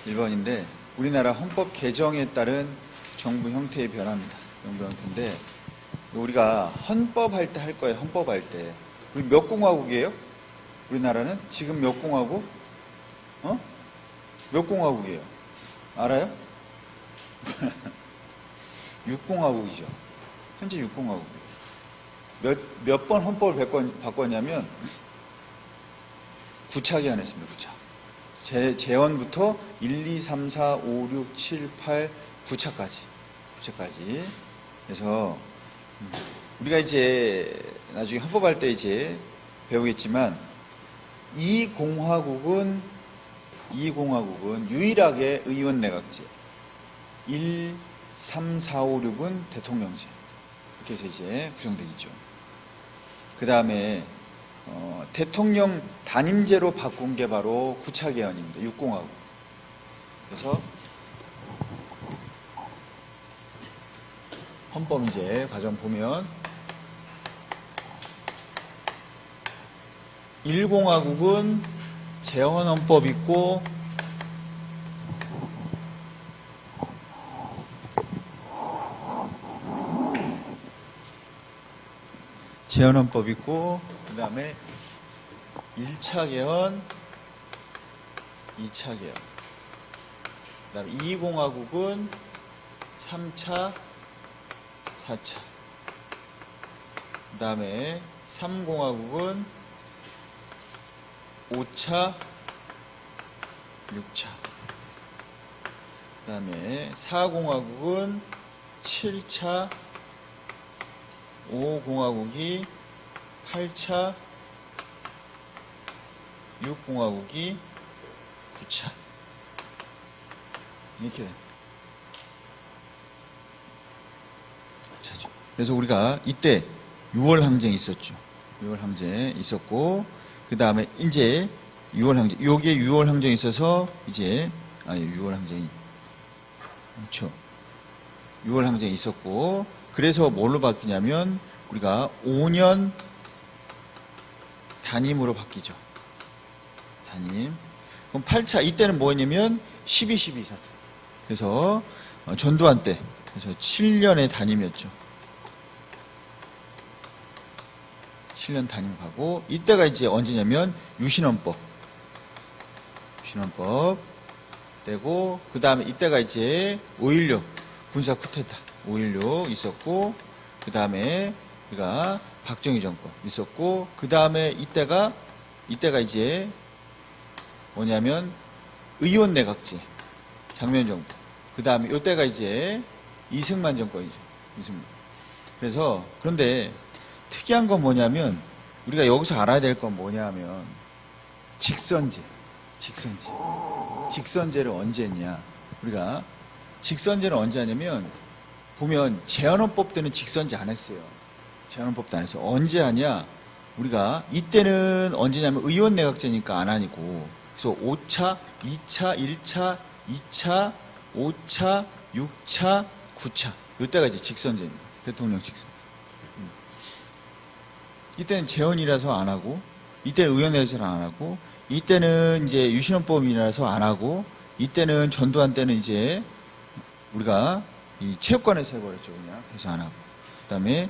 1번인데 우리나라 헌법 개정에 따른 정부 형태의 변화입니다. 정부 형태인데 우리가 헌법할 때 할 거예요. 헌법할 때. 우리 몇 공화국이에요? 우리나라는 지금 몇 공화국? 몇 공화국이에요? 알아요? 6공화국이죠. 현재 6공화국이에요. 몇 번 헌법을 바꿨냐면 9차 개헌했습니다. 9차. 재헌부터 1, 2, 3, 4, 5, 6, 7, 8, 9차까지. 9차까지. 그래서 우리가 이제 나중에 헌법할 때 이제 배우겠지만 이 공화국은 유일하게 의원 내각제. 1, 3, 4, 5, 6은 대통령제. 이렇게 해서 이제 구성되겠죠. 그 다음에 대통령 단임제로 바꾼 게 바로 9차 개헌입니다. 6공화국. 그래서 헌법 이제 과정 보면 1공화국은 재헌헌법 있고 재헌헌법 있고 그 다음에 1차 개헌, 2차 개헌. 그 다음에 2공화국은 3차, 4차. 그 다음에 3공화국은 5차, 6차. 그 다음에 4공화국은 7차, 5공화국이 8차, 6공화국이 9차. 이렇게 됩니다. 그래서 우리가 이때 6월 항쟁이 있었죠. 6월 항쟁 있었고, 그 다음에 이제 6월 항쟁, 요게 6월 항쟁이 있어서 이제, 6월 항쟁이, 그렇죠. 6월 항쟁이 있었고, 그래서 뭘로 바뀌냐면, 우리가 5년 단임으로 바뀌죠. 단임. 그럼 8차, 이때는 뭐였냐면, 12.12 사태. 그래서, 전두환 때, 그래서 7년의 단임이었죠. 7년 단임 가고, 이때가 이제 언제냐면, 유신헌법 되고, 그 다음에 이때가 이제 5.16 군사 쿠데타 5.16 있었고, 그 다음에 우리가 박정희 정권 있었고, 그 다음에 이때가 이제 뭐냐면 의원 내각제 장면 정부. 그 다음에 이때가 이제 이승만 정권이죠. 이승만. 그래서 그런데 특이한 건 뭐냐면 우리가 여기서 알아야 될 건 뭐냐면 직선제를 언제 했냐. 우리가 직선제를 언제 하냐면 보면 재헌헌법 때는 직선제 안 했어요. 재헌헌법도 안 했어요. 언제 하냐. 우리가 이때는 언제냐면 의원 내각제니까 안 하니고 그래서 5차, 2차, 1차, 2차, 5차, 6차, 9차 이때가 이제 직선제입니다. 대통령 직선. 이때는 재헌이라서 안 하고, 이때는 의원내각제를 안 하고, 이때는 이제 유신헌법이라서 안 하고, 이때는 전두환 때는 이제 우리가 이 체육관에서 해버렸죠, 그냥. 그래서 안 하고. 그 다음에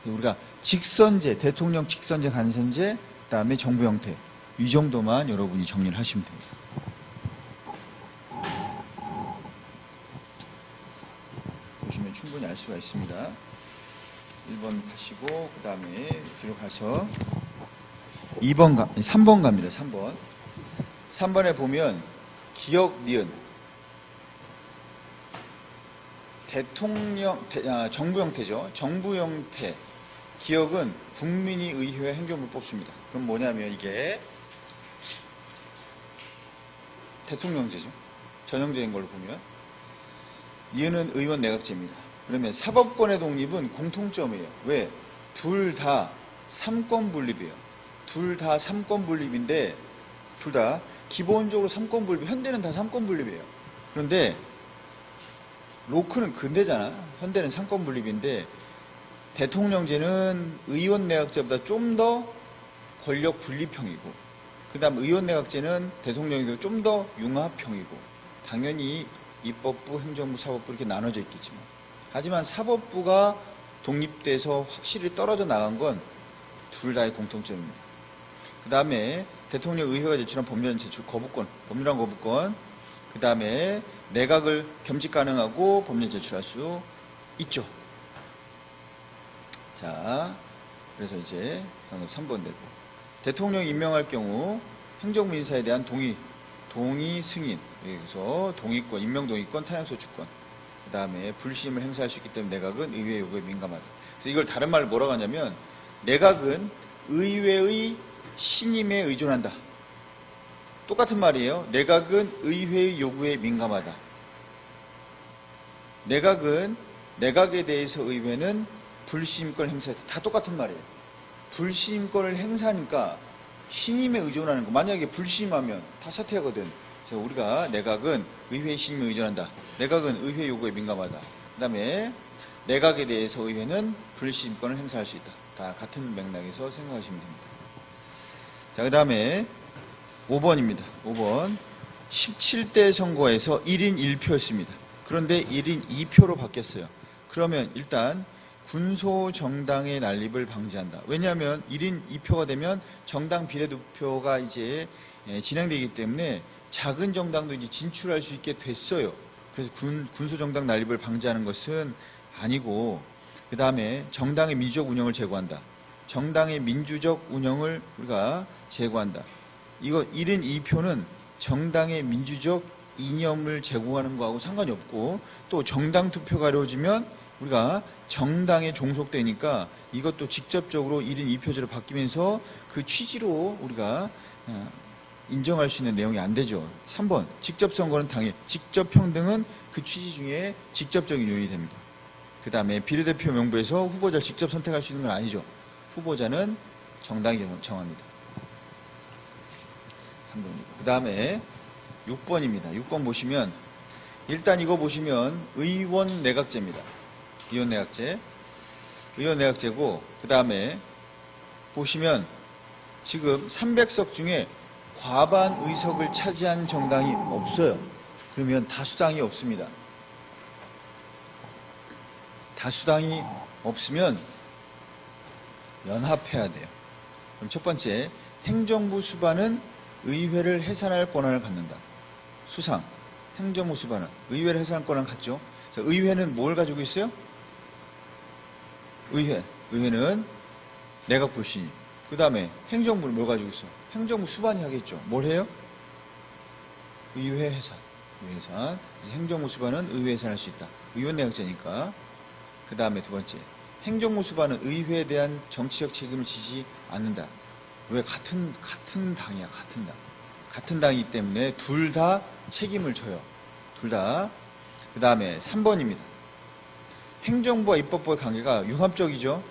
우리가 직선제, 대통령 직선제, 간선제, 그 다음에 정부 형태. 이 정도만 여러분이 정리를 하시면 됩니다. 보시면 충분히 알 수가 있습니다. 1번 하시고 그 다음에 뒤로 가서 3번 갑니다. 3번에 보면 기억, 니은 정부 형태죠. 정부 형태 기억은 국민이 의회 행정부를 뽑습니다. 그럼 뭐냐면 이게 대통령제죠. 전형제인 걸로 보면 니은은 의원 내각제입니다. 그러면 사법권의 독립은 공통점이에요. 왜? 둘 다 삼권 분립이에요. 둘 다 삼권 분립인데 둘 다 기본적으로 삼권 분립, 현대는 다 삼권 분립이에요. 그런데 로크는 근대잖아. 현대는 삼권 분립인데 대통령제는 의원 내각제보다 좀 더 권력 분립형이고 그 다음 의원 내각제는 대통령제도 좀 더 융합형이고 당연히 입법부, 행정부, 사법부 이렇게 나눠져 있겠지만, 하지만 사법부가 독립돼서 확실히 떨어져 나간 건 둘 다의 공통점입니다. 그 다음에 대통령 의회가 제출한 법률안 제출 거부권, 법률안 거부권, 그 다음에 내각을 겸직 가능하고 법률 제출할 수 있죠. 자, 그래서 이제 3번 되고, 대통령 임명할 경우 행정부 인사에 대한 동의 승인, 그래서 동의권, 임명동의권, 타향소추권, 그 다음에 불심을 행사할 수 있기 때문에 내각은 의회 요구에 민감하다. 그래서 이걸 다른 말로 뭐라고 하냐면, 내각은 의회의 신임에 의존한다. 똑같은 말이에요. 내각은 의회의 요구에 민감하다. 내각에 대해서 의회는 불신임권을 행사했다. 다 똑같은 말이에요. 불신임권을 행사하니까 신임에 의존하는 거. 만약에 불신임하면 다 사퇴하거든. 그래서 우리가 내각은 의회의 신임에 의존한다. 내각은 의회 요구에 민감하다. 그 다음에 내각에 대해서 의회는 불신임권을 행사할 수 있다. 다 같은 맥락에서 생각하시면 됩니다. 자, 그 다음에 5번입니다. 5번. 17대 선거에서 1인 1표였습니다. 그런데 1인 2표로 바뀌었어요. 그러면 일단 군소 정당의 난립을 방지한다. 왜냐하면 1인 2표가 되면 정당 비례투표가 이제 진행되기 때문에 작은 정당도 이제 진출할 수 있게 됐어요. 그래서 군소 정당 난립을 방지하는 것은 아니고, 그 다음에 정당의 민주적 운영을 제고한다. 정당의 민주적 운영을 우리가 제고한다. 이거 1인 2표는 정당의 민주적 이념을 제고하는 거하고 상관이 없고, 또 정당 투표가 이루어지면 우리가 정당에 종속되니까 이것도 직접적으로 1인 2표제로 바뀌면서 그 취지로 우리가 인정할 수 있는 내용이 안 되죠. 3번. 직접 선거는 당일, 직접 평등은 그 취지 중에 직접적인 요인이 됩니다. 그 다음에 비례대표 명부에서 후보자를 직접 선택할 수 있는 건 아니죠. 후보자는 정당이 정합니다. 3번이고. 그 다음에 6번입니다. 6번 보시면, 일단 이거 보시면 의원 내각제입니다. 의원 내각제고, 그 다음에 보시면 지금 300석 중에 과반 의석을 차지한 정당이 없어요. 그러면 다수당이 없습니다. 다수당이 없으면 연합해야 돼요. 그럼 첫 번째, 행정부 수반은 의회를 해산할 권한을 갖는다. 수상, 행정부 수반은 의회를 해산할 권한을 갖죠. 자, 의회는 뭘 가지고 있어요? 의회는 내각 불신이. 그 다음에 행정부는 뭘 가지고 있어? 행정부 수반이 하겠죠. 뭘 해요? 의회 해산. 행정부 수반은 의회 해산할 수 있다. 의원 내각제니까. 그 다음에 두 번째, 행정부 수반은 의회에 대한 정치적 책임을 지지 않는다. 왜? 같은 당이야. 같은 당이기 때문에 둘 다 책임을 져요. 둘 다. 그 다음에 3번입니다. 행정부와 입법부의 관계가 융합적이죠.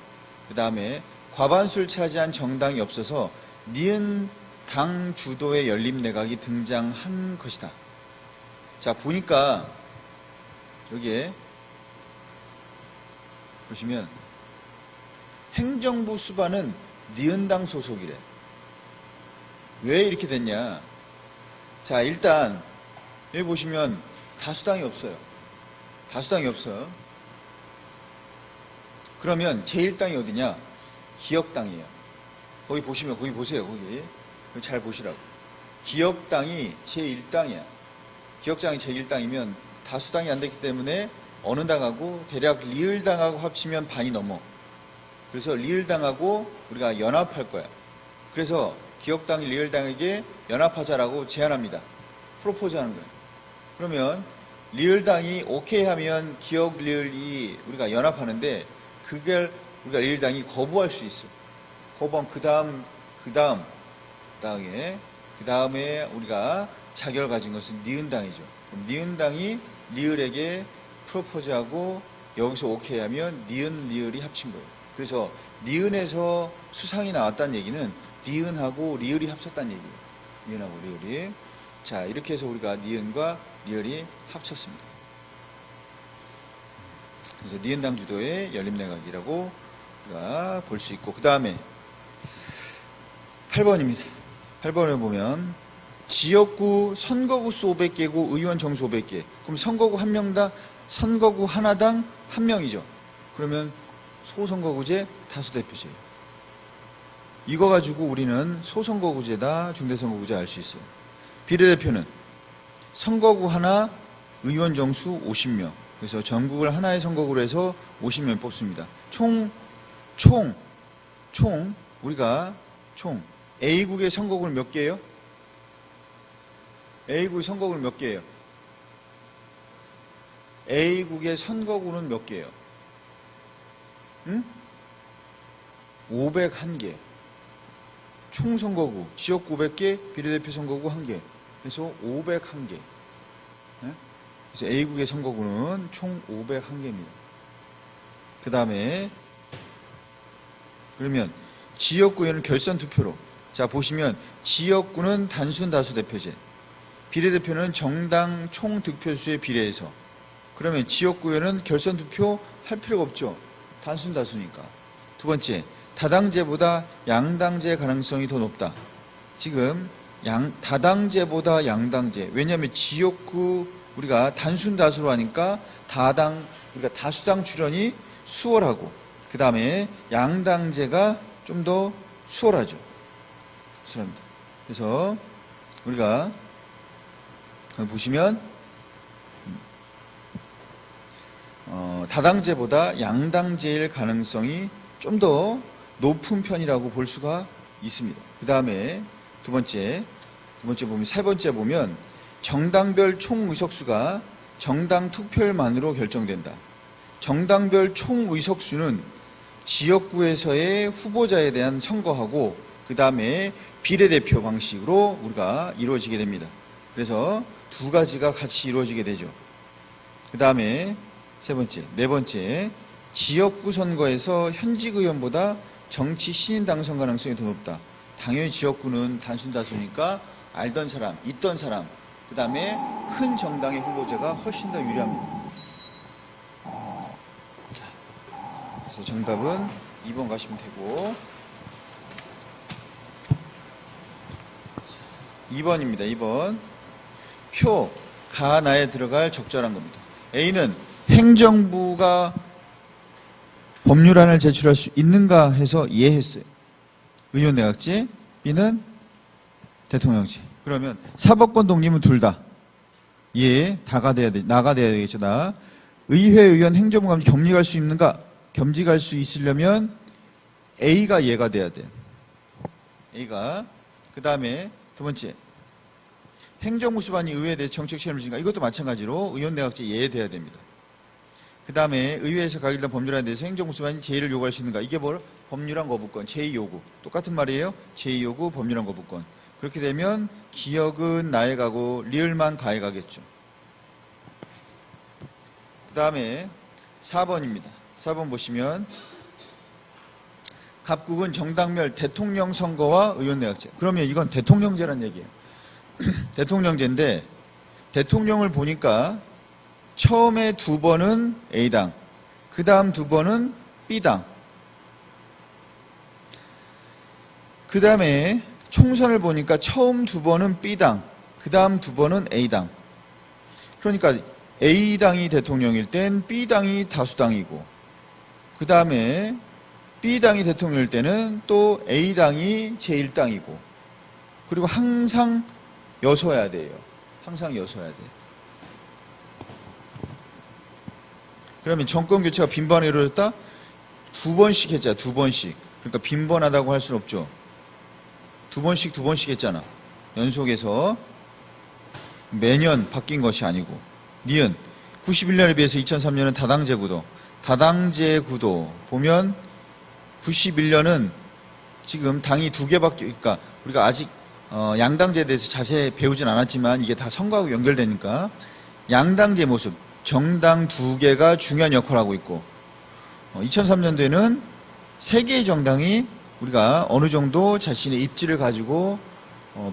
그 다음에 과반수를 차지한 정당이 없어서 니은 당 주도의 연립내각이 등장한 것이다. 자, 보니까 여기에 보시면 행정부 수반은 니은당 소속이래. 왜 이렇게 됐냐? 자, 일단 여기 보시면 다수당이 없어요. 그러면 제1당이 어디냐? 기역당이에요. 거기 보시면, 거기 보세요. 거기 잘 보시라고. 기역당이 제1당이야. 기역당이 제1당이면 다수당이 안 됐기 때문에 어느 당하고 대략 리을당하고 합치면 반이 넘어. 그래서 리을당하고 우리가 연합할 거야. 그래서 기역당이 리을당에게 연합하자라고 제안합니다. 프로포즈하는 거예요. 그러면 리을당이 오케이 하면 기역 리을이 우리가 연합하는데, 그걸 우리가 리을당이 거부할 수 있어. 거부하면 그 다음에 우리가 자격을 가진 것은 니은당이죠. 그럼 니은당이 리을에게 프로포즈하고 여기서 오케이 하면 니은 리을이 합친 거예요. 그래서 니은에서 수상이 나왔다는 얘기는 니은하고 리을이 합쳤다는 얘기예요. 니은하고 리을이. 자, 이렇게 해서 우리가 니은과 리을이 합쳤습니다. 그래서 니은당 주도의 연립내각이라고 우리가 볼 수 있고, 그 다음에 8번입니다. 8번을 보면 지역구 선거구 수 500개고 의원 정수 500개. 그럼 선거구 한 명당, 선거구 하나당 한 명이죠. 그러면 소선거구제, 다수대표제. 이거 가지고 우리는 소선거구제다, 중대선거구제 알 수 있어요. 비례대표는 선거구 하나, 의원 정수 50명. 그래서 전국을 하나의 선거구로 해서 50명 뽑습니다. 우리가 총 A국의 선거구는 몇 개예요? A국의 선거구는 몇 개예요? A국의 선거구는 몇 개예요? 응? 501개. 총 선거구, 지역구 500개, 비례대표 선거구 1개. 그래서 501개. 네? 그래서 A국의 선거구는 총 501개입니다. 그 다음에 그러면 지역구에는 결선 투표로. 자, 보시면 지역구는 단순 다수 대표제. 비례대표는 정당 총 득표수에 비례해서. 그러면 지역구에는 결선 투표 할 필요가 없죠. 단순 다수니까. 두 번째, 다당제보다 양당제 가능성이 더 높다. 지금 다당제보다 양당제. 왜냐하면 지역구 우리가 단순 다수로 하니까 우리가 다수당 출연이 수월하고, 그 다음에 양당제가 좀 더 수월하죠. 수월합니다. 그래서 우리가 보시면 다당제보다 양당제일 가능성이 좀 더 높은 편이라고 볼 수가 있습니다. 그 다음에 두 번째 보면, 세 번째 보면 정당별 총 의석수가 정당 투표율만으로 결정된다. 정당별 총 의석수는 지역구에서의 후보자에 대한 선거하고 그 다음에 비례대표 방식으로 우리가 이루어지게 됩니다. 그래서 두 가지가 같이 이루어지게 되죠. 그 다음에 네 번째, 지역구 선거에서 현직 의원보다 정치 신인 당선 가능성이 더 높다. 당연히 지역구는 단순 다수니까 알던 사람, 있던 사람, 그 다음에 큰 정당의 후보자가 훨씬 더 유리합니다. 그래서 정답은 2번 가시면 되고, 2번입니다. 2번. 표 가나에 들어갈 적절한 겁니다. A는 행정부가 법률안을 제출할 수 있는가 해서 예했어요. 의원 내각제. B는 대통령제. 그러면 사법권 독립은 둘 다. 예, 나가 돼야 되겠죠. 나. 의회 의원 행정부 감독 겸직할 수 있는가? 겸직할 수 있으려면 A가 예가 돼야 돼. A가. 그 다음에 두 번째. 행정부 수반이 의회에 대해 정책 시험을 주는가? 이것도 마찬가지로 의원 내각제 예돼야 됩니다. 그 다음에 의회에서 가결된 법률안에 대해서 행정부 수반이 제의를 요구할 수 있는가? 이게 뭐? 법률안 거부권, 제의 요구. 똑같은 말이에요. 제의 요구, 법률안 거부권. 그렇게 되면 기억은 나에 가고 리을만 가에 가겠죠. 그 다음에 4번입니다. 4번 보시면 각국은 정당별 대통령 선거와 의원 내각제. 그러면 이건 대통령제란 얘기예요. 대통령제인데 대통령을 보니까 처음에 2번은 A당, 그 다음 2번은 B당, 그 다음에 총선을 보니까 처음 2번은 B당, 그 다음 2번은 A당. 그러니까 A당이 대통령일 땐 B당이 다수당이고, 그 다음에 B당이 대통령일 때는 또 A당이 제1당이고, 그리고 항상 여서야 돼요. 항상 여서야 돼. 그러면 정권 교체가 빈번하게 이루어졌다? 2번씩 했잖아. 2번씩. 그러니까 빈번하다고 할 수는 없죠. 2번씩 했잖아. 연속해서 매년 바뀐 것이 아니고. 니은 91년에 비해서 2003년은 다당제 구도. 다당제 구도 보면 91년은 지금 당이 2개밖에, 그러니까 우리가 아직 양당제에 대해서 자세히 배우진 않았지만 이게 다 선거하고 연결되니까 양당제 모습, 정당 2개가 중요한 역할을 하고 있고, 2003년도에는 3개의 정당이 우리가 어느 정도 자신의 입지를 가지고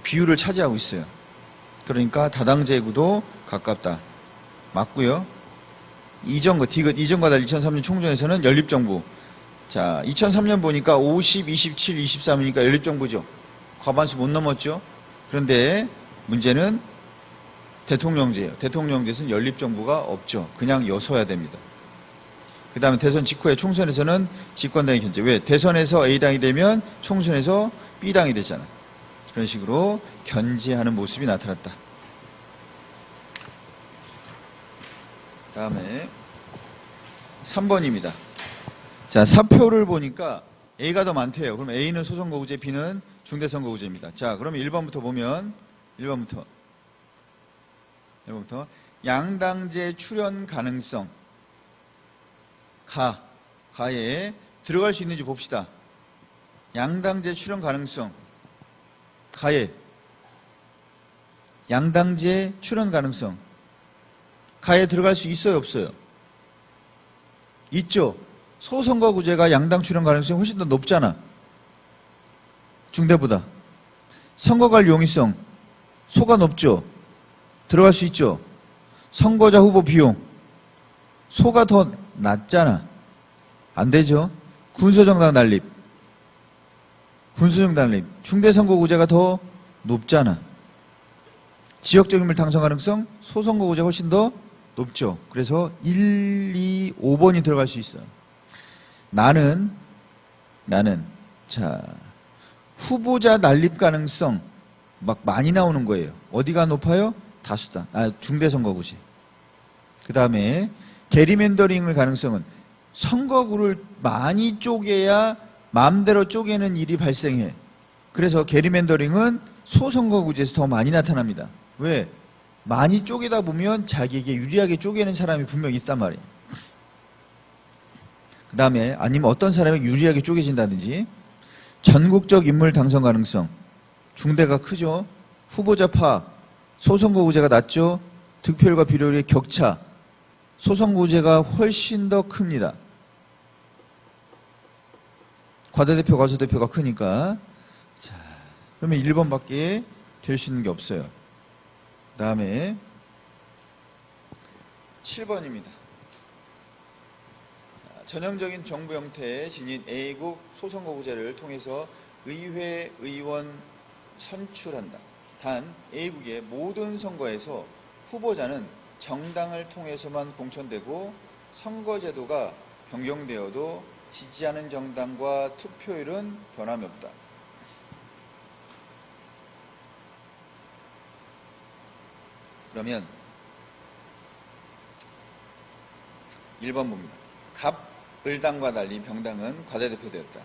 비율을 차지하고 있어요. 그러니까 다당제 구도 가깝다. 맞고요. 이전과 달리 2003년 총선에서는 연립정부. 자, 2003년 보니까 50, 27, 23이니까 연립정부죠. 과반수 못 넘었죠. 그런데 문제는 대통령제예요. 대통령제에서는 연립정부가 없죠. 그냥 여서야 됩니다. 그 다음에 대선 직후에 총선에서는 집권당이 견제. 왜? 대선에서 A당이 되면 총선에서 B당이 되잖아. 그런 식으로 견제하는 모습이 나타났다. 다음에 3번입니다. 자, 사표를 보니까 A가 더 많대요. 그럼 A는 소선거구제, B는 중대선거구제입니다. 자, 그러면 1번부터 보면 1번부터 양당제 출연 가능성 가에 들어갈 수 있는지 봅시다. 양당제 출연 가능성 가에 양당제 출연 가능성 가에 들어갈 수 있어요, 없어요? 있죠. 소선거구제가 양당 출연 가능성이 훨씬 더 높잖아. 중대보다. 선거갈 용이성 소가 높죠. 들어갈 수 있죠. 선거자 후보 비용 소가 더 낮잖아. 안 되죠. 군소정당 난립 중대선거구제가 더 높잖아. 지역적 인물 당선 가능성 소선거구제가 훨씬 더 높죠. 그래서 1, 2, 5번이 들어갈 수 있어요. 나는 자 후보자 난립 가능성 막 많이 나오는 거예요. 어디가 높아요? 다수당. 중대선거구제. 그 다음에 게리맨더링을 가능성은 선거구를 많이 쪼개야 마음대로 쪼개는 일이 발생해. 그래서 게리맨더링은 소선거구제에서 더 많이 나타납니다. 왜? 많이 쪼개다 보면 자기에게 유리하게 쪼개는 사람이 분명히 있단 말이에요. 그 다음에 아니면 어떤 사람이 유리하게 쪼개진다든지 전국적 인물 당선 가능성 중대가 크죠. 후보자 파악 소선거구제가 낮죠. 득표율과 비례율의 격차 소선거구제가 훨씬 더 큽니다. 과다대표 과소대표가 크니까. 자, 그러면 1번밖에 될 수 있는 게 없어요. 그 다음에 7번입니다. 전형적인 정부 형태의 지닌 A국 소선거구제를 통해서 의회 의원 선출한다. 단 A국의 모든 선거에서 후보자는 정당을 통해서만 공천되고 선거제도가 변경되어도 지지하는 정당과 투표율은 변함이 없다. 그러면 1번 봅니다. 갑을당과 달리 병당은 과대대표되었다.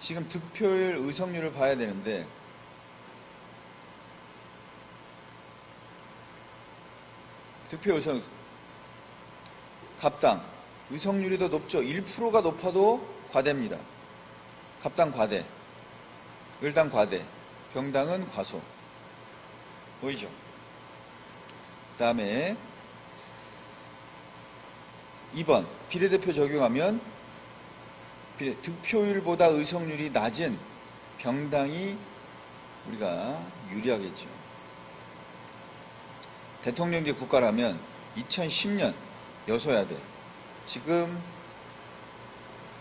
지금 득표율, 의석률을 봐야 되는데 득표 의석 갑당 의석률이 더 높죠. 1%가 높아도 과대입니다. 갑당 과대, 을당 과대, 병당은 과소. 보이죠? 그 다음에 2번 비례대표 적용하면 득표율보다 의석률이 낮은 병당이 우리가 유리하겠죠. 대통령제 국가라면 2010년 여서야 돼. 지금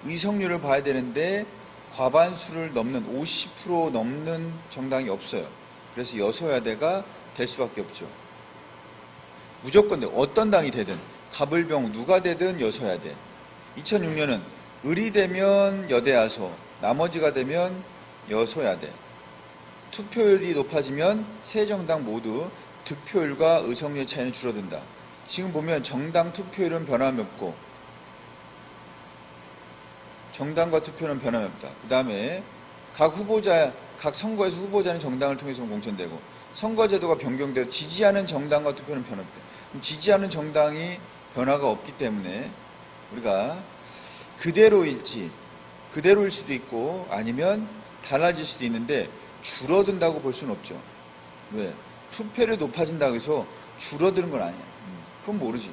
의석률을 봐야 되는데 과반수를 넘는 50% 넘는 정당이 없어요. 그래서 여서야대가 될 수밖에 없죠. 무조건 어떤 당이 되든 갑을병 누가 되든 여서야대. 2006년은 을이 되면 여대야소, 나머지가 되면 여서야대. 투표율이 높아지면 세 정당 모두 득표율과 의석률 차이는 줄어든다. 지금 보면 정당 투표율은 변함이 없고 정당과 투표는 변함이 없다. 그 다음에 각 선거에서 후보자는 정당을 통해서 공천되고 선거제도가 변경되어 지지하는 정당과 투표는 변함없다. 지지하는 정당이 변화가 없기 때문에 우리가 그대로일 수도 있고 아니면 달라질 수도 있는데 줄어든다고 볼 수는 없죠. 왜? 투표율이 높아진다고 해서 줄어드는 건 아니야. 그건 모르지.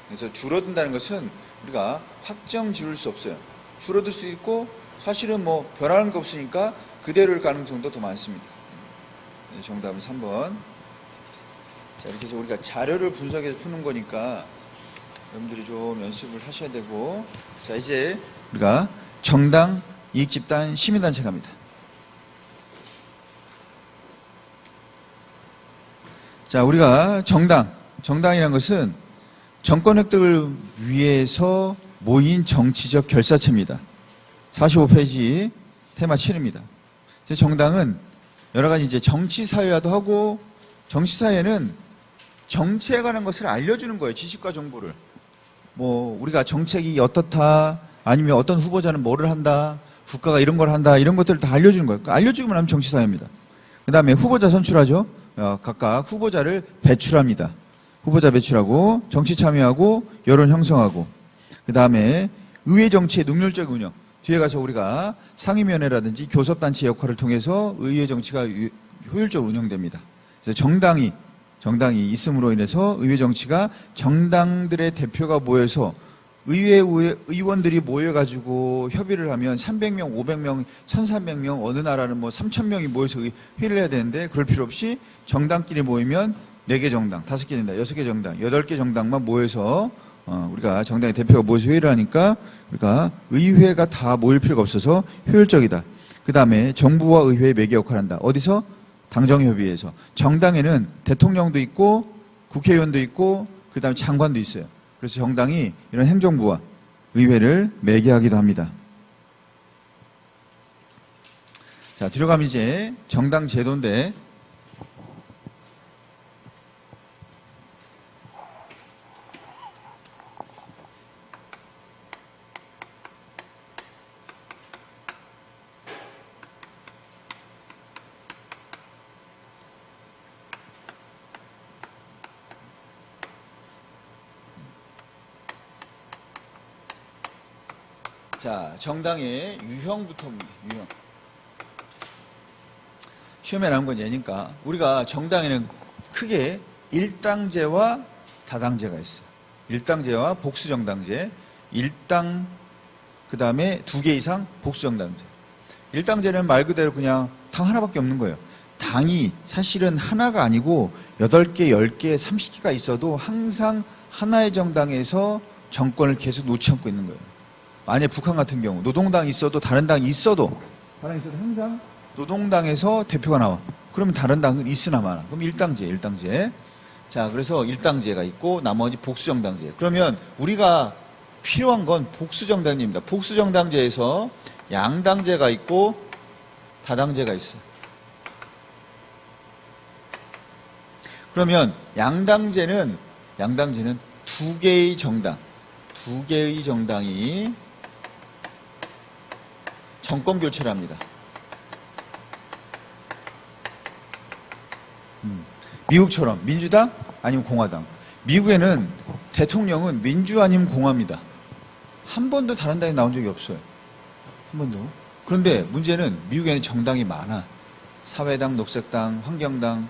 그래서 줄어든다는 것은 우리가 확정 지을 수 없어요. 줄어들 수 있고 사실은 뭐 변하는 게 없으니까 그대로일 가능성도 더 많습니다. 정답은 3번. 자, 이렇게 해서 우리가 자료를 분석해서 푸는 거니까 여러분들이 좀 연습을 하셔야 되고, 자, 이제 우리가 정당, 이익집단, 시민단체 갑니다. 자, 우리가 정당이란 것은 정권 획득을 위해서 모인 정치적 결사체입니다. 45페이지 테마 7입니다. 정당은 여러 가지 이제 정치사회화도 하고, 정치사회는 정치에 관한 것을 알려주는 거예요. 지식과 정보를. 뭐, 우리가 정책이 어떻다, 아니면 어떤 후보자는 뭐를 한다, 국가가 이런 걸 한다, 이런 것들을 다 알려주는 거예요. 알려주기만 하면 정치사회입니다. 그 다음에 후보자 선출하죠. 각각 후보자를 배출합니다. 후보자 배출하고, 정치 참여하고, 여론 형성하고, 그 다음에 의회 정치의 능률적 운영. 뒤에 가서 우리가 상임위원회라든지 교섭단체 역할을 통해서 의회 정치가 효율적으로 운영됩니다. 그래서 정당이 있음으로 인해서 의회 정치가 정당들의 대표가 모여서 의회 의원들이 모여가지고 협의를 하면 300명, 500명, 1300명, 어느 나라는 뭐 3000명이 모여서 회의를 해야 되는데 그럴 필요 없이 정당끼리 모이면 4개 정당, 5개 정당, 6개 정당, 8개 정당만 모여서 우리가 정당의 대표가 모여서 회의를 하니까 우리가 의회가 다 모일 필요가 없어서 효율적이다. 그 다음에 정부와 의회의 매개 역할을 한다. 어디서? 당정협의회에서. 정당에는 대통령도 있고 국회의원도 있고 그 다음에 장관도 있어요. 그래서 정당이 이런 행정부와 의회를 매개하기도 합니다. 자, 뒤로 가면 이제 정당 제도인데, 자, 정당의 유형부터, 유형. 시험에 나온 건 얘니까, 우리가 정당에는 크게 일당제와 다당제가 있어요. 일당제와 복수정당제, 일당, 그 다음에 2개 이상 복수정당제. 일당제는 말 그대로 그냥 당 하나밖에 없는 거예요. 당이 사실은 하나가 아니고 8개, 10개, 30개가 있어도 항상 하나의 정당에서 정권을 계속 놓지 않고 있는 거예요. 만약에 북한 같은 경우 노동당이 있어도 다른 당이 있어도 항상 노동당에서 대표가 나와. 그러면 다른 당은 있으나 마나. 그럼 일당제. 자, 그래서 일당제가 있고 나머지 복수정당제. 그러면 우리가 필요한 건 복수정당제입니다. 복수정당제에서 양당제가 있고 다당제가 있어요. 그러면 양당제는 2개의 정당이 정권 교체를 합니다. 미국처럼 민주당 아니면 공화당. 미국에는 대통령은 민주 아니면 공화입니다. 한 번도 다른 당이 나온 적이 없어요. 한 번도. 그런데 문제는 미국에는 정당이 많아. 사회당, 녹색당, 환경당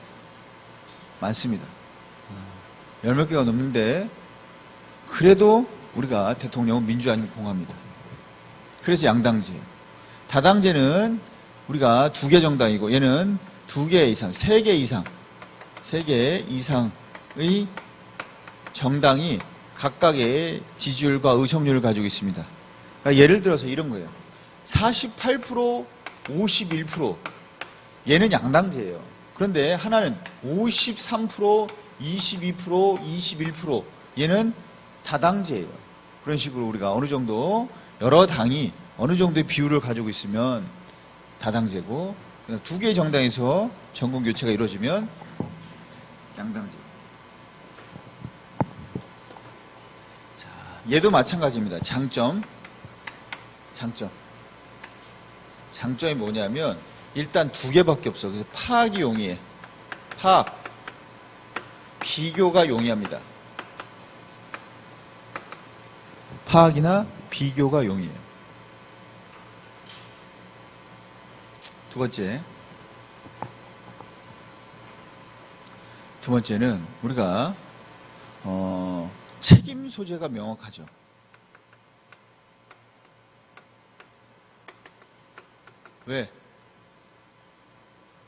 많습니다. 10몇 개가 넘는데 그래도 우리가 대통령은 민주 아니면 공화입니다. 그래서 양당제예요. 다당제는 우리가 2개 정당이고 얘는 2개 이상, 3개 이상의 정당이 각각의 지지율과 의석률을 가지고 있습니다. 그러니까 예를 들어서 이런 거예요. 48%, 51%. 얘는 양당제예요. 그런데 하나는 53%, 22%, 21%. 얘는 다당제예요. 그런 식으로 우리가 어느 정도 여러 당이 어느 정도의 비율을 가지고 있으면 다당제고 2개의 정당에서 정권 교체가 이루어지면 양당제. 자, 얘도 마찬가지입니다. 장점이 뭐냐면 일단 2개밖에 없어. 그래서 파악이 용이해. 비교가 용이합니다. 파악이나 비교가 용이해요. 두 번째는 우리가 책임 소재가 명확하죠. 왜?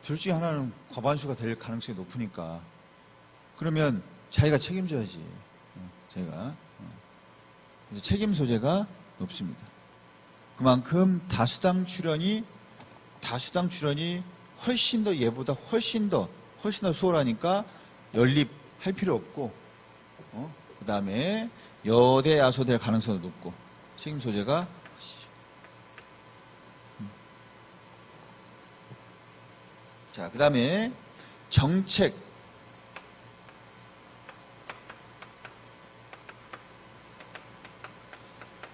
둘 중에 하나는 과반수가 될 가능성이 높으니까. 그러면 자기가 책임져야지. 책임 소재가 높습니다. 그만큼 다수당 출연이 훨씬 더 얘보다 훨씬 더 수월하니까 연립할 필요 없고, 그 다음에 여대 야소될 가능성도 높고, 책임 소재가 자, 그 다음에 정책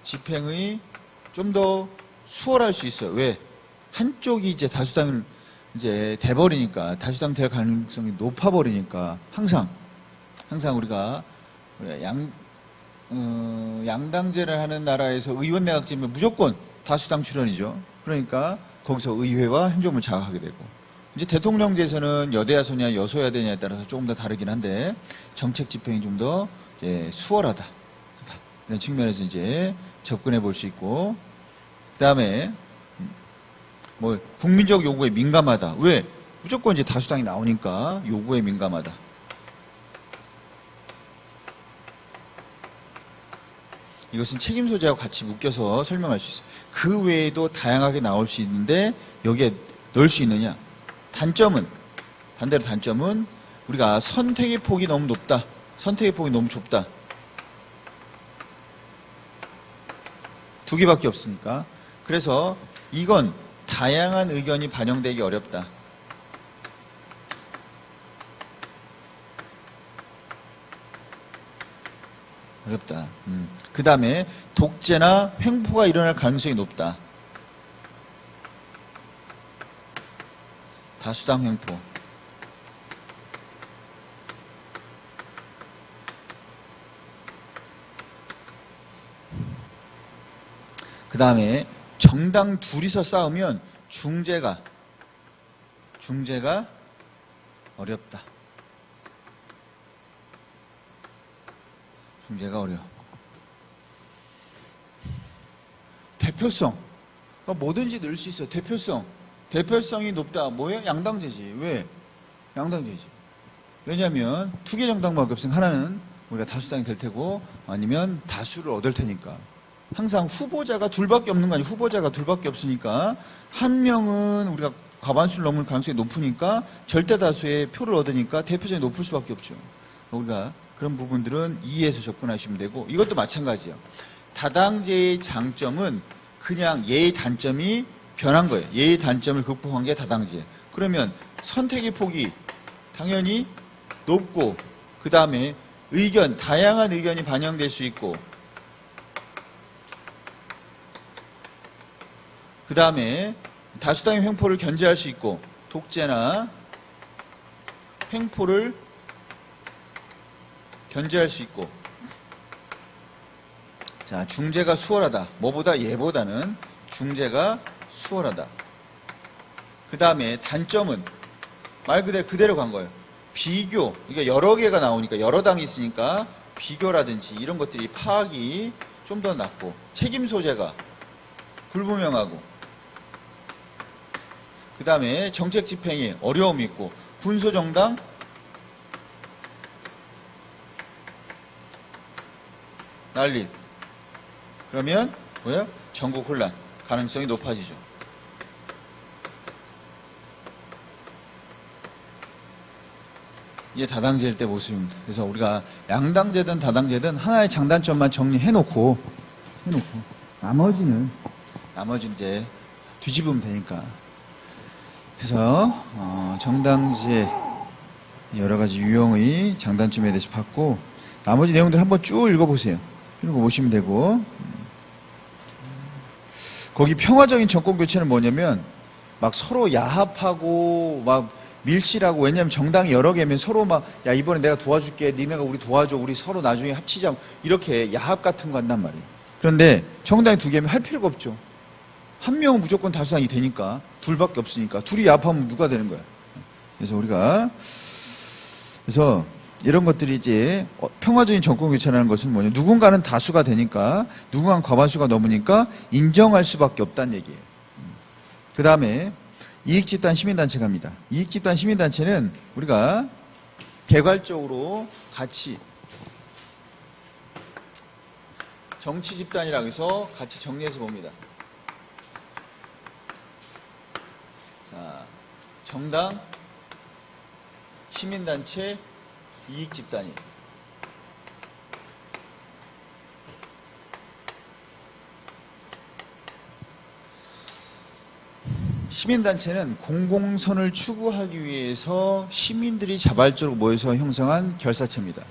집행의 좀 더 수월할 수 있어요. 왜? 한쪽이 이제 다수당을 이제 돼버리니까, 다수당 될 가능성이 높아버리니까, 항상 우리가 양당제를 하는 나라에서 의원 내각제면 무조건 다수당 출연이죠. 그러니까 거기서 의회와 행정부를 장악하게 되고, 이제 대통령제에서는 여대야소냐 여소야대냐에 따라서 조금 더 다르긴 한데, 정책 집행이 좀 더 수월하다. 이런 측면에서 이제 접근해 볼 수 있고, 그 다음에 뭐 국민적 요구에 민감하다. 왜? 무조건 이제 다수당이 나오니까 요구에 민감하다. 이것은 책임 소재하고 같이 묶여서 설명할 수 있어요. 그 외에도 다양하게 나올 수 있는데 여기에 넣을 수 있느냐? 단점은, 반대로 단점은 우리가 선택의 폭이 너무 높다. 선택의 폭이 너무 좁다. 두 개밖에 없으니까. 그래서 이건 다양한 의견이 반영되기 어렵다. 어렵다. 그 다음에 독재나 횡포가 일어날 가능성이 높다. 다수당 횡포. 그 다음에 정당 둘이서 싸우면 중재가 어렵다. 중재가 어려워. 대표성. 뭐든지 넣을 수 있어요. 대표성이 높다. 뭐예요? 양당제지. 왜? 양당제지. 왜냐하면 두 개 정당밖에 없으니까 하나는 우리가 다수당이 될 테고 아니면 다수를 얻을 테니까. 항상 후보자가 둘밖에 없는 거 아니에요. 후보자가 둘밖에 없으니까 한 명은 우리가 과반수를 넘을 가능성이 높으니까 절대 다수의 표를 얻으니까 대표성이 높을 수밖에 없죠. 우리가 그런 부분들은 이해해서 접근하시면 되고, 이것도 마찬가지예요. 다당제의 장점은 그냥 얘의 단점이 변한 거예요. 얘의 단점을 극복한 게 다당제. 그러면 선택의 폭이 당연히 높고, 그 다음에 다양한 의견이 반영될 수 있고, 그 다음에 다수당의 횡포를 견제할 수 있고, 독재나 횡포를 견제할 수 있고, 자, 중재가 수월하다. 뭐보다? 얘보다는 중재가 수월하다. 그 다음에 단점은 말 그대로 간 거예요. 비교. 그러니까 여러 개가 나오니까, 여러 당이 있으니까 비교라든지 이런 것들이 파악이 좀 더 낮고, 책임 소재가 불분명하고, 그 다음에 정책 집행에 어려움이 있고, 군소정당, 난립. 그러면 뭐예요? 전국 혼란 가능성이 높아지죠. 이게 다당제일 때 모습입니다. 그래서 우리가 양당제든 다당제든 하나의 장단점만 정리해놓고 나머지는 이제 뒤집으면 되니까. 그래서 정당제 여러 가지 유형의 장단점에 대해서 봤고, 나머지 내용들 한번 쭉 읽어보세요. 읽어보시면 되고, 거기 평화적인 정권 교체는 뭐냐면 막 서로 야합하고 막 밀실하고, 왜냐면 정당이 여러 개면 서로 막 야 이번에 내가 도와줄게, 니네가 우리 도와줘, 우리 서로 나중에 합치자, 이렇게 야합 같은 거 한단 말이에요. 그런데 정당이 두 개면 할 필요가 없죠. 한 명은 무조건 다수당이 되니까, 둘밖에 없으니까 둘이 야합하면 누가 되는 거야. 그래서 이런 것들이 이제 평화적인 정권 교체라는 것은 뭐냐, 누군가는 다수가 되니까, 누군가는 과반수가 넘으니까 인정할 수밖에 없다는 얘기예요. 그 다음에 이익집단 시민단체 갑니다. 이익집단 시민단체는 우리가 개괄적으로 같이 정치집단이라고 해서 같이 정리해서 봅니다. 자, 정당, 시민단체, 이익 집단이. 시민단체는 공공선을 추구하기 위해서 시민들이 자발적으로 모여서 형성한 결사체입니다.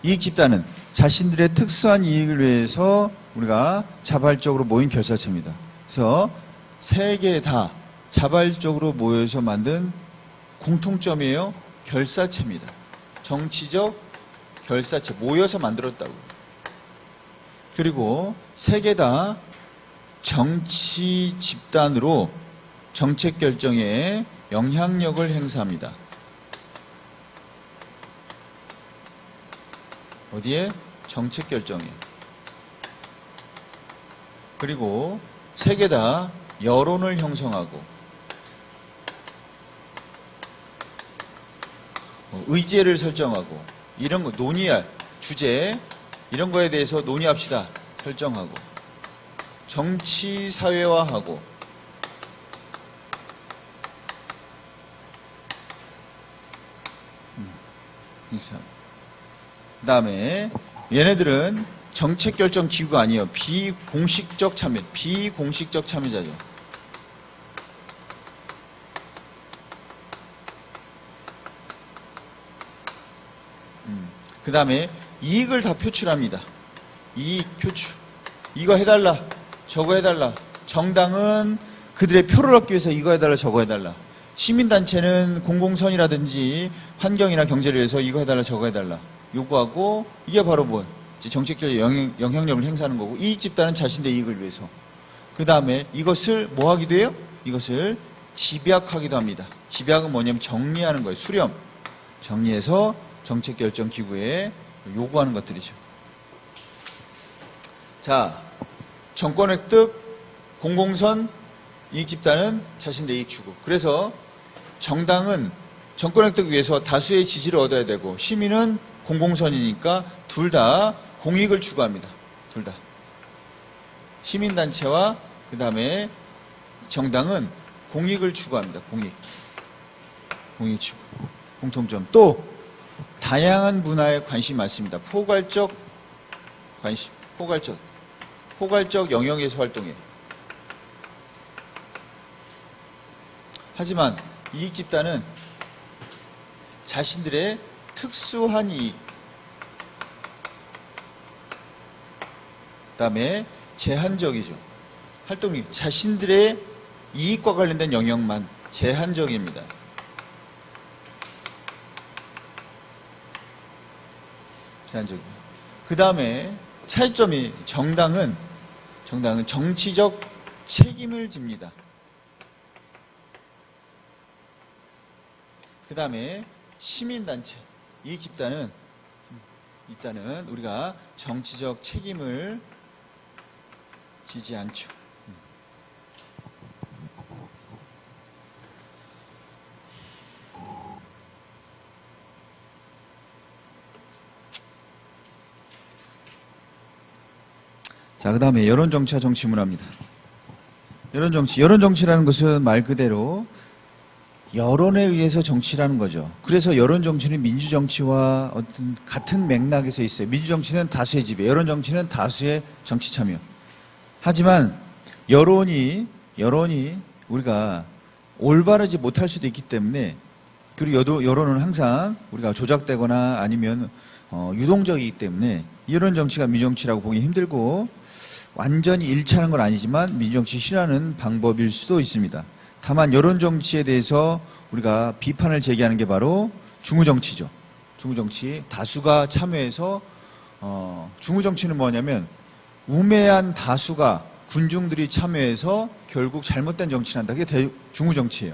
이익집단은 자신들의 특수한 이익을 위해서 우리가 자발적으로 모인 결사체입니다. 그래서 세 개 다 자발적으로 모여서 만든 공통점이에요. 결사체입니다. 정치적 결사체, 모여서 만들었다고. 그리고 세 개 다 정치 집단으로 정책 결정에 영향력을 행사합니다. 어디에? 정책 결정에. 그리고 세 개 다 여론을 형성하고 의제를 설정하고 이런 거 논의할 주제 이런 거에 대해서 논의합시다. 설정하고 정치 사회화하고 그 다음에 얘네들은 정책 결정 기구가 아니에요. 비공식적 참여, 비공식적 참여자죠. 그 다음에 이익을 다 표출합니다. 이익 표출. 이거 해달라, 저거 해달라. 정당은 그들의 표를 얻기 위해서 이거 해달라, 저거 해달라. 시민단체는 공공선이라든지 환경이나 경제를 위해서 이거 해달라, 저거 해달라. 요구하고 이게 바로 뭐 정책적 영향력을 행사하는 거고 이익집단은 자신의 이익을 위해서. 그 다음에 이것을 뭐 하기도 해요? 이것을 집약하기도 합니다. 집약은 뭐냐면 정리하는 거예요. 수렴. 정리해서 정책결정기구에 요구하는 것들이죠. 자, 정권 획득, 공공선, 이익집단은 자신의 이익 추구. 그래서 정당은 정권 획득 위해서 다수의 지지를 얻어야 되고 시민은 공공선이니까 둘 다 공익을 추구합니다. 둘 다. 시민단체와 그 다음에 정당은 공익을 추구합니다. 공익 추구. 공통점. 또 다양한 분야에 관심이 많습니다. 포괄적 관심, 포괄적 영역에서 활동해. 하지만 이익집단은 자신들의 특수한 이익, 그 다음에 제한적이죠. 활동이 자신들의 이익과 관련된 영역만 제한적입니다. 제한적이에요. 그 다음에 차이점이 정당은 정치적 책임을 집니다. 그 다음에 시민단체, 이익집단은 우리가 정치적 책임을 지지 않죠. 자, 그 다음에 여론정치와 정치문화입니다. 여론정치라는 것은 말 그대로 여론에 의해서 정치라는 거죠. 그래서 여론정치는 민주정치와 어떤 같은 맥락에서 있어요. 민주정치는 다수의 지배, 여론정치는 다수의 정치 참여. 하지만 여론이 우리가 올바르지 못할 수도 있기 때문에, 그리고 여론은 항상 우리가 조작되거나 아니면 유동적이기 때문에 여론정치가 민주정치라고 보기 힘들고 완전히 일치하는 건 아니지만 민주정치 실현하는 방법일 수도 있습니다. 다만 여론정치에 대해서 우리가 비판을 제기하는 게 바로 중우정치죠. 중우정치. 다수가 참여해서 중우정치는 뭐냐면 우매한 다수가 군중들이 참여해서 결국 잘못된 정치를 한다. 그게 중우정치예요.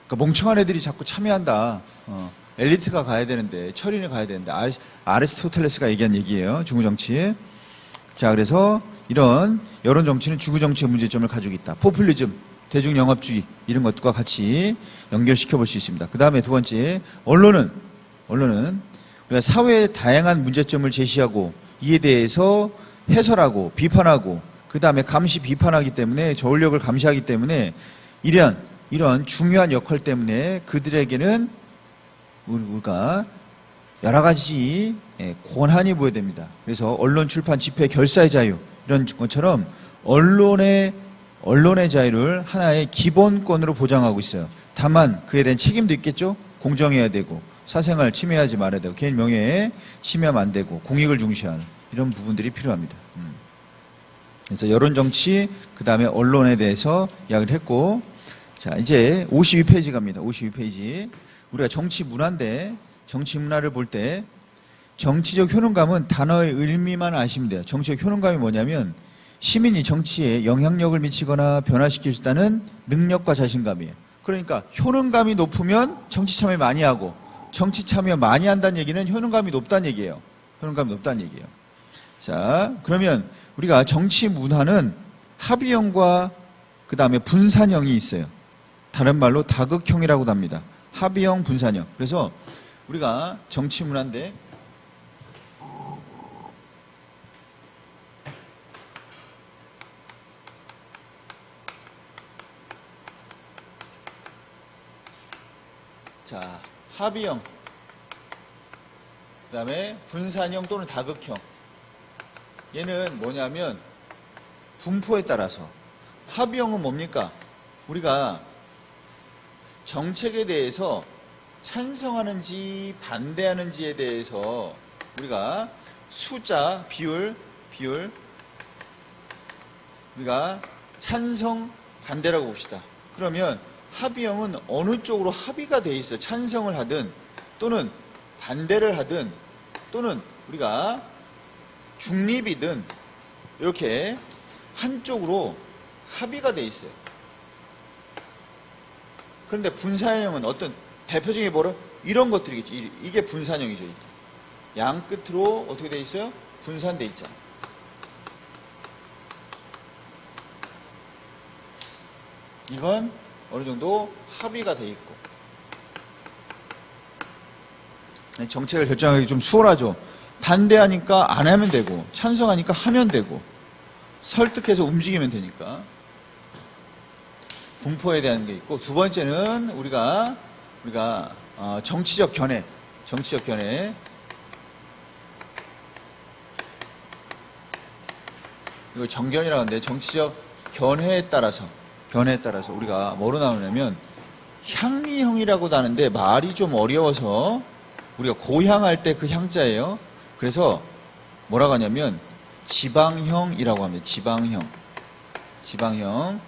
그러니까 멍청한 애들이 자꾸 참여한다. 엘리트가 가야 되는데, 철인이 가야 되는데, 아리스토텔레스가 얘기한 얘기예요. 중우정치. 자, 그래서 이런 여론정치는 중우정치의 문제점을 가지고 있다. 포퓰리즘, 대중영합주의 이런 것과 같이 연결시켜 볼 수 있습니다. 그 다음에 두 번째, 언론은 우리가 사회의 다양한 문제점을 제시하고 이에 대해서 해설하고 비판하고 그 다음에 감시 비판하기 때문에 저울력을 감시하기 때문에 이런 중요한 역할 때문에 그들에게는 우리가 여러 가지 권한이 부여됩니다. 그래서 언론, 출판, 집회, 결사의 자유 이런 것처럼 언론의 자유를 하나의 기본권으로 보장하고 있어요. 다만 그에 대한 책임도 있겠죠. 공정해야 되고 사생활 침해하지 말아야 되고 개인 명예에 침해하면 안 되고 공익을 중시하는 이런 부분들이 필요합니다. 그래서 여론정치 그 다음에 언론에 대해서 이야기를 했고, 자 이제 52페이지 갑니다. 52페이지. 우리가 정치 문화인데 정치 문화를 볼 때 정치적 효능감은 단어의 의미만 아시면 돼요. 정치적 효능감이 뭐냐면 시민이 정치에 영향력을 미치거나 변화시킬 수 있다는 능력과 자신감이에요. 그러니까 효능감이 높으면 정치 참여 많이 하고 정치 참여 많이 한다는 얘기는 효능감이 높다는 얘기예요. 효능감이 높다는 얘기예요. 자, 그러면 우리가 정치 문화는 합의형과 그 다음에 분산형이 있어요. 다른 말로 다극형이라고도 합니다. 합의형, 분산형. 그래서 우리가 정치 문화인데 자, 합의형, 그 다음에 분산형 또는 다극형. 얘는 뭐냐면 분포에 따라서. 합의형은 뭡니까? 우리가 정책에 대해서 찬성하는지 반대하는지에 대해서 우리가 숫자, 비율 우리가 찬성, 반대라고 봅시다. 그러면 합의형은 어느 쪽으로 합의가 돼 있어요. 찬성을 하든 또는 반대를 하든 또는 우리가 중립이든 이렇게 한쪽으로 합의가 돼 있어요. 그런데 분산형은 어떤 대표적인 뭐로 이런 것들이겠죠. 이게 분산형이죠. 이게. 양 끝으로 어떻게 돼 있어요? 분산돼 있잖아. 이건 어느 정도 합의가 돼 있고. 정책을 결정하기 좀 수월하죠. 반대하니까 안 하면 되고 찬성하니까 하면 되고 설득해서 움직이면 되니까. 분포에 대한 게 있고, 두 번째는 우리가 정치적 견해. 이거 정견이라고 하는데 정치적 견해에 따라서 우리가 뭐로 나오냐면 향리형이라고도 하는데 말이 좀 어려워서 우리가 고향할 때 그 향자예요. 그래서 뭐라고 하냐면 지방형이라고 합니다. 지방형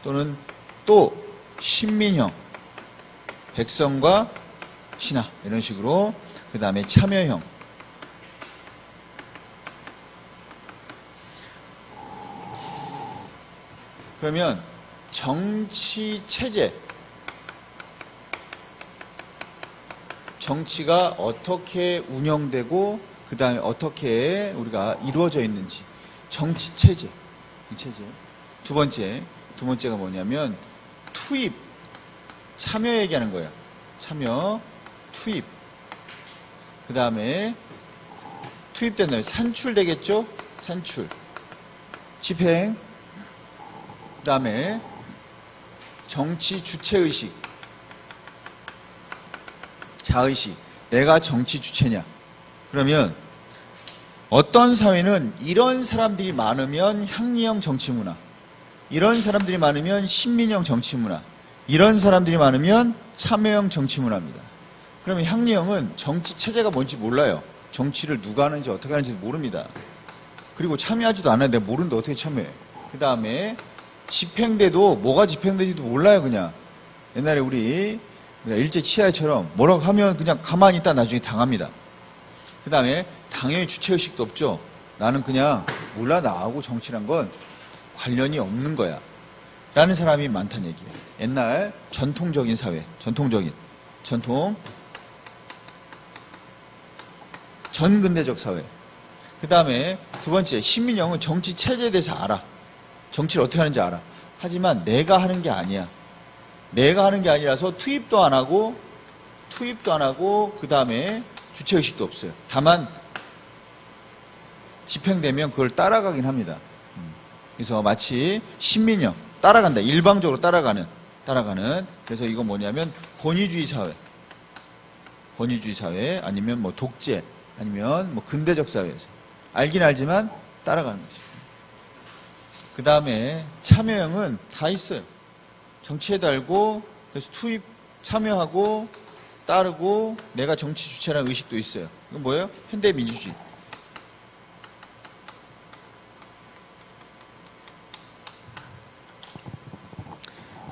또는 또 신민형, 백성과 신하 이런 식으로. 그 다음에 참여형. 그러면 정치 체제, 정치가 어떻게 운영되고 그 다음에 어떻게 우리가 이루어져 있는지, 정치 체제. 두 번째가 뭐냐면 투입, 참여 얘기하는 거예요. 참여, 투입. 그 다음에 투입된 다음에 산출되겠죠? 산출. 집행. 그 다음에 정치 주체의식. 자의식. 내가 정치 주체냐. 그러면 어떤 사회는 이런 사람들이 많으면 향리형 정치문화, 이런 사람들이 많으면 신민형 정치문화, 이런 사람들이 많으면 참여형 정치문화입니다. 그러면 향리형은 정치 체제가 뭔지 몰라요. 정치를 누가 하는지 어떻게 하는지 모릅니다. 그리고 참여하지도 않아요. 내가 모르는데 어떻게 참여해. 그 다음에 집행돼도 뭐가 집행되지도 몰라요. 그냥 옛날에 우리 일제 치하처럼 뭐라고 하면 그냥 가만히 있다 나중에 당합니다. 그 다음에 당연히 주체의식도 없죠. 나는 그냥 몰라, 나하고 정치란 건 관련이 없는 거야 라는 사람이 많다는 얘기예요. 옛날 전통적인 사회, 전근대적 사회. 그 다음에 두 번째, 신민형은 정치 체제에 대해서 알아. 정치를 어떻게 하는지 알아. 하지만 내가 하는 게 아니야. 내가 하는 게 아니라서 투입도 안 하고 그 다음에 주체의식도 없어요. 다만 집행되면 그걸 따라가긴 합니다. 그래서 마치 신민형, 따라간다. 일방적으로 따라가는. 그래서 이건 뭐냐면 권위주의 사회. 권위주의 사회, 아니면 뭐 독재, 아니면 뭐 근대적 사회에서 알긴 알지만 따라가는 거죠. 그 다음에 참여형은 다 있어요. 정치에도 알고, 그래서 투입, 참여하고, 따르고, 내가 정치 주체라는 의식도 있어요. 이건 뭐예요? 현대민주주의.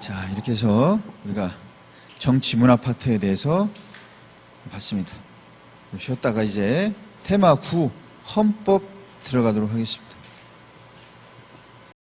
자, 이렇게 해서 우리가 정치 문화 파트에 대해서 봤습니다. 쉬었다가 이제 테마 9 헌법 들어가도록 하겠습니다.